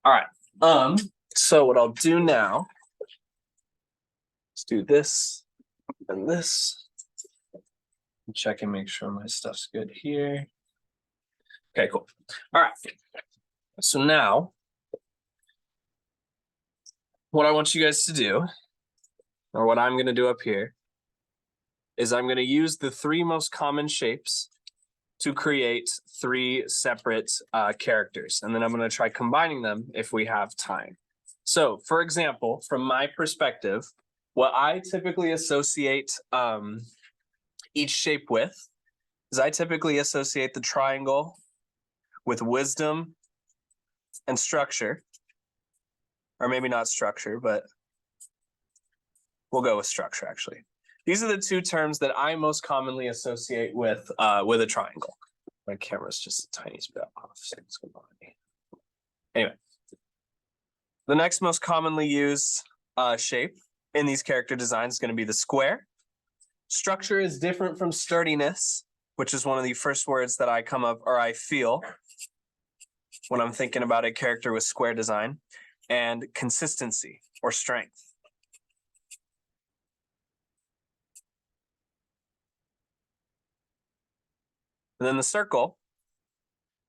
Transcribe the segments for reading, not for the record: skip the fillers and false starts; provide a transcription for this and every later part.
All right. So what I'll do now is do this and this. Check and make sure my stuff's good here. Okay, cool. All right. So now what I want you guys to do, or what I'm going to do up here, is I'm going to use the three most common shapes to create three separate characters. And then I'm going to try combining them if we have time. So, for example, from my perspective, what I typically associate each shape with is I typically associate the triangle with wisdom and structure. Or maybe not structure, but we'll go with structure, actually. These are the two terms that I most commonly associate with a triangle. My camera's just a tiny bit off, so it's going on. Anyway, the next most commonly used shape in these character designs is going to be the square. Structure is different from sturdiness, which is one of the first words that I come up or I feel when I'm thinking about a character with square design, and consistency or strength. And then the circle,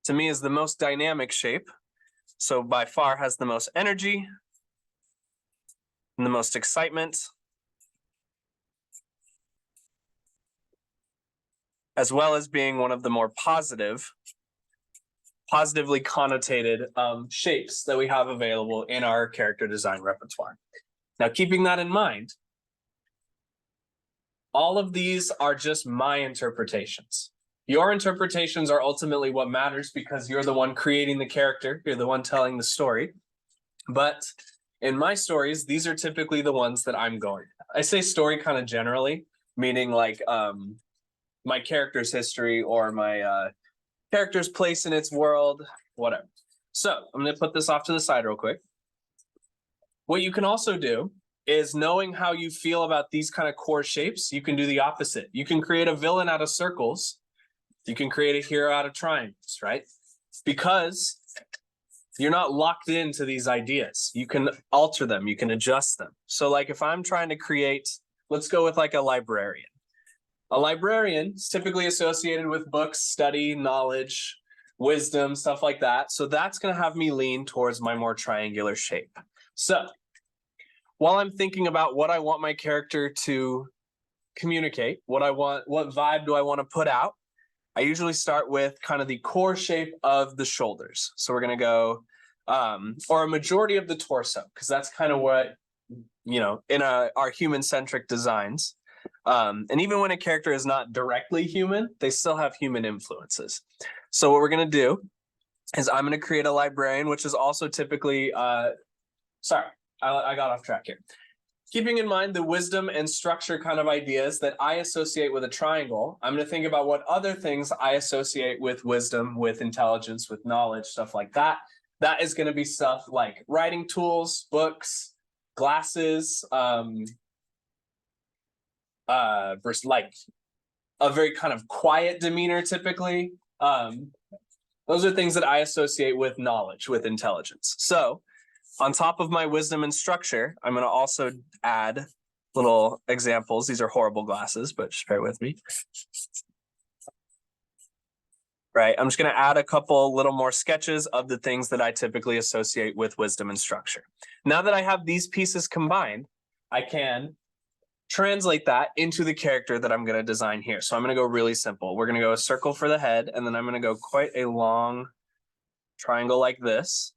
to me, is the most dynamic shape. So by far has the most energy and the most excitement, as well as being one of the more positively connotated shapes that we have available in our character design repertoire. Now, keeping that in mind, all of these are just my interpretations. Your interpretations are ultimately what matters because you're the one creating the character, you're the one telling the story. But in my stories, these are typically the ones that I'm going. I say story kind of generally, meaning like my character's history or my character's place in its world, whatever. So I'm going to put this off to the side real quick. What you can also do is, knowing how you feel about these kind of core shapes, you can do the opposite. You can create a villain out of circles. You can create a hero out of triangles, right? Because you're not locked into these ideas. You can alter them. You can adjust them. So like if I'm trying to create, let's go with like a librarian. A librarian is typically associated with books, study, knowledge, wisdom, stuff like that. So that's going to have me lean towards my more triangular shape. So while I'm thinking about what I want my character to communicate, what vibe do I want to put out, I usually start with kind of the core shape of the shoulders. So we're going to go, or a majority of the torso, because that's kind of what, in our human-centric designs. And even when a character is not directly human, they still have human influences. So what we're going to do is I'm going to create a librarian, which is also typically, sorry, I got off track here. Keeping in mind the wisdom and structure kind of ideas that I associate with a triangle, I'm going to think about what other things I associate with wisdom, with intelligence, with knowledge, stuff like that. That is going to be stuff like writing tools, books, glasses, like a very kind of quiet demeanor typically. Those are things that I associate with knowledge, with intelligence. So on top of my wisdom and structure, I'm going to also add little examples. These are horrible glasses, but just bear with me. Right, I'm just going to add a couple little more sketches of the things that I typically associate with wisdom and structure. Now that I have these pieces combined, I can translate that into the character that I'm going to design here. So I'm going to go really simple. We're going to go a circle for the head, and then I'm going to go quite a long triangle like this,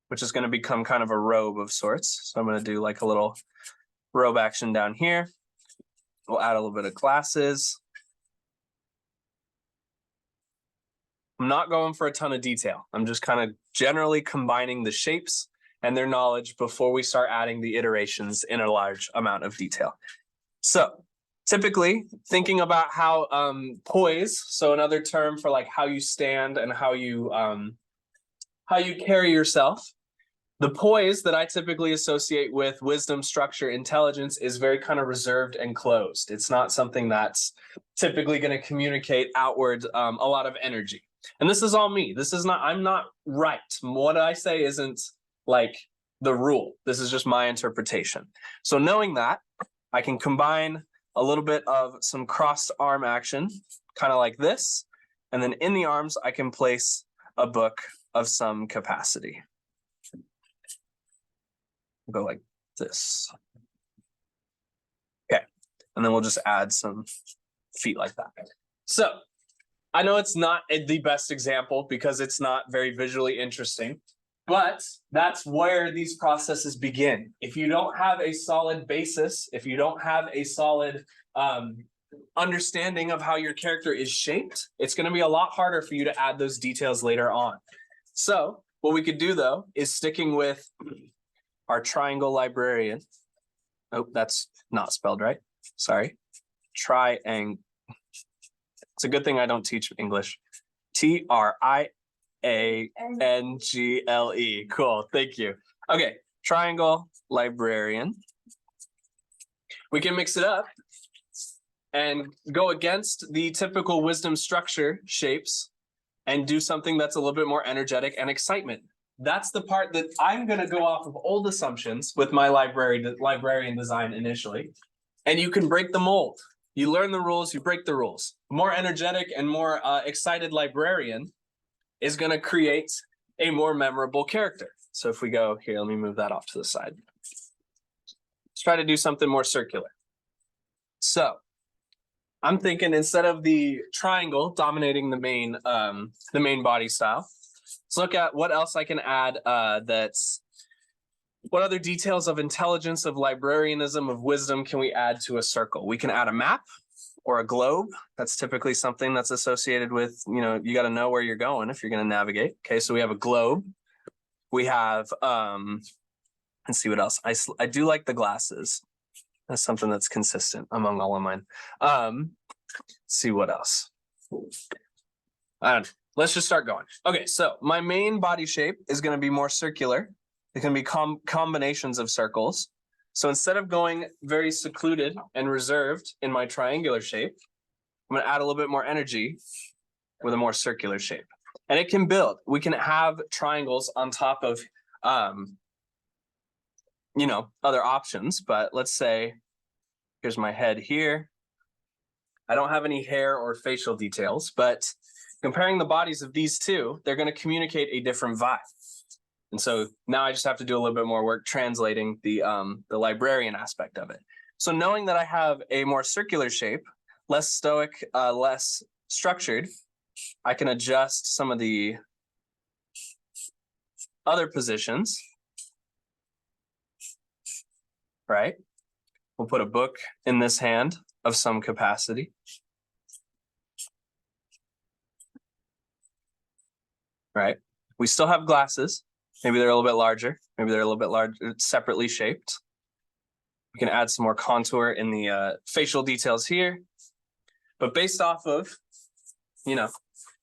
which is going to become kind of a robe of sorts. So I'm going to do like a little robe action down here. We'll add a little bit of glasses. I'm not going for a ton of detail. I'm just kind of generally combining the shapes and their knowledge before we start adding the iterations in a large amount of detail. So typically thinking about how poise, so another term for like how you stand and how you carry yourself. The poise that I typically associate with wisdom, structure, intelligence is very kind of reserved and closed. It's not something that's typically going to communicate outward a lot of energy. And this is all me. I'm not right. What I say isn't like the rule. This is just my interpretation. So knowing that, I can combine a little bit of some crossed arm action, kind of like this. And then in the arms, I can place a book of some capacity. Go like this. Okay. And then we'll just add some feet like that. So I know it's not the best example because it's not very visually interesting, but that's where these processes begin. If you don't have a solid basis, if you don't have a solid understanding of how your character is shaped, it's going to be a lot harder for you to add those details later on. So what we could do, though, is sticking with our triangle librarian. Oh, that's not spelled right. Sorry. Triangle. It's a good thing I don't teach English. Triangle. Cool. Thank you. Okay. Triangle librarian. We can mix it up and go against the typical wisdom structure shapes and do something that's a little bit more energetic and excitement. That's the part that I'm going to go off of old assumptions with my librarian design initially. And you can break the mold. You learn the rules, you break the rules. A more energetic and more excited librarian is going to create a more memorable character. So if we go here, let me move that off to the side. Let's try to do something more circular. So I'm thinking instead of the triangle dominating the main body style, let's look at what else I can add what other details of intelligence, of librarianism, of wisdom can we add to a circle? We can add a map or a globe. That's typically something that's associated with, you got to know where you're going if you're going to navigate. Okay, so we have a globe. We have, let's see what else. I do like the glasses. That's something that's consistent among all of mine. Let's see what else. Let's just start going. Okay, so my main body shape is going to be more circular. It can be combinations of circles. So instead of going very secluded and reserved in my triangular shape, I'm going to add a little bit more energy with a more circular shape. And it can build. We can have triangles on top of, other options. But let's say, here's my head here. I don't have any hair or facial details, but comparing the bodies of these two, they're going to communicate a different vibe. And so now I just have to do a little bit more work translating the librarian aspect of it. So knowing that I have a more circular shape, less stoic, less structured, I can adjust some of the other positions, right? We'll put a book in this hand of some capacity. Right? We still have glasses. Maybe they're a little bit larger. Maybe they're a little bit larger, separately shaped. We can add some more contour in the facial details here. But based off of,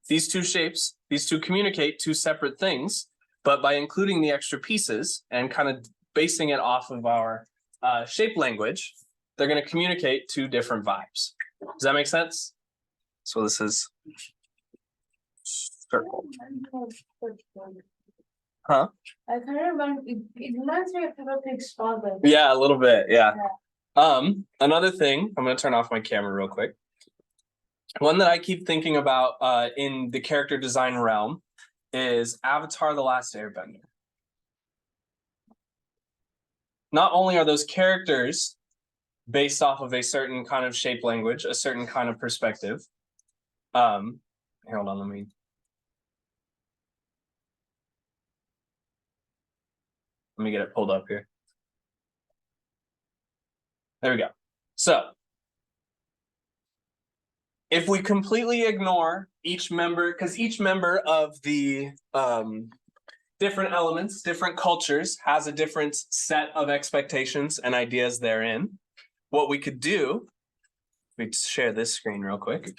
these two shapes, these two communicate two separate things. But by including the extra pieces and kind of basing it off of our shape language, they're going to communicate two different vibes. Does that make sense? So this is circle. Huh? I kind of remember it reminds me of Peppa Pig's father. Yeah, a little bit. Yeah. Another thing, I'm going to turn off my camera real quick. One that I keep thinking about in the character design realm is Avatar: The Last Airbender. Not only are those characters based off of a certain kind of shape language, a certain kind of perspective. Hold on, let me get it pulled up here. There we go. So if we completely ignore each member, because each member of the different elements, different cultures has a different set of expectations and ideas therein. What we could do, let me share this screen real quick,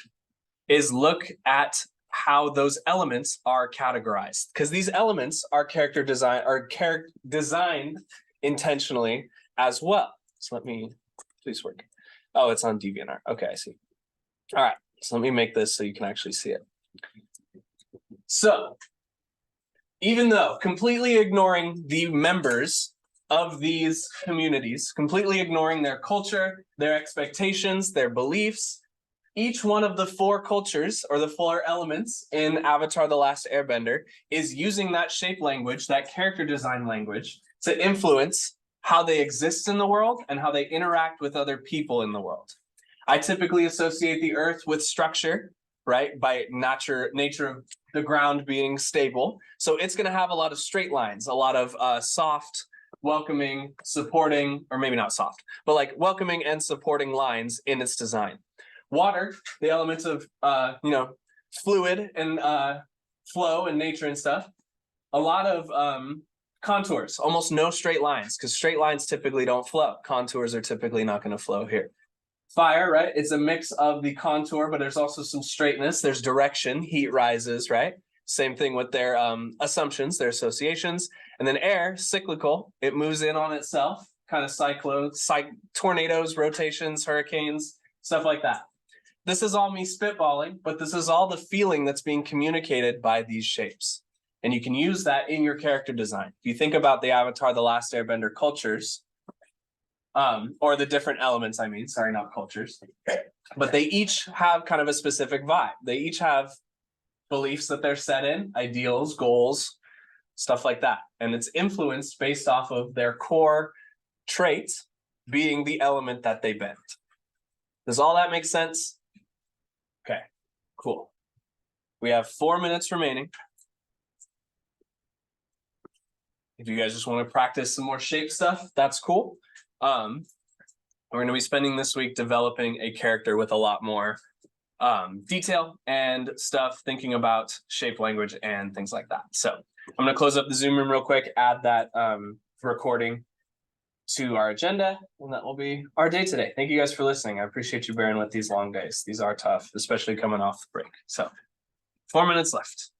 is look at how those elements are categorized, because these elements are designed intentionally as well. So let me please work. Oh, it's on DeviantArt. Okay, I see. All right, so let me make this so you can actually see it. So, even though completely ignoring the members of these communities, completely ignoring their culture, their expectations, their beliefs, each one of the 4 cultures or the 4 elements in Avatar: The Last Airbender is using that shape language, that character design language, to influence how they exist in the world and how they interact with other people in the world. I typically associate the earth with structure, right? By nature of the ground being stable. So it's going to have a lot of straight lines, a lot of soft, welcoming, supporting, or maybe not soft, but like welcoming and supporting lines in its design. Water, the elements of fluid and flow and nature and stuff. A lot of contours, almost no straight lines, because straight lines typically don't flow. Contours are typically not going to flow here. Fire, right? It's a mix of the contour, but there's also some straightness. There's direction, heat rises, right? Same thing with their assumptions, their associations. And then air, cyclical, it moves in on itself, kind of cyclones, tornadoes, rotations, hurricanes, stuff like that. This is all me spitballing, but this is all the feeling that's being communicated by these shapes. And you can use that in your character design. If you think about the Avatar: The Last Airbender cultures, or the different elements, sorry, not cultures, but they each have kind of a specific vibe. They each have beliefs that they're set in, ideals, goals, stuff like that. And it's influenced based off of their core trait being the element that they bend. Does all that make sense? Okay, cool. We have 4 minutes remaining. If you guys just want to practice some more shape stuff, that's cool. We're going to be spending this week developing a character with a lot more detail and stuff, thinking about shape language and things like that. So I'm going to close up the Zoom room real quick, add that recording to our agenda, and that will be our day today. Thank you guys for listening. I appreciate you bearing with these long days. These are tough, especially coming off the break. So 4 minutes left.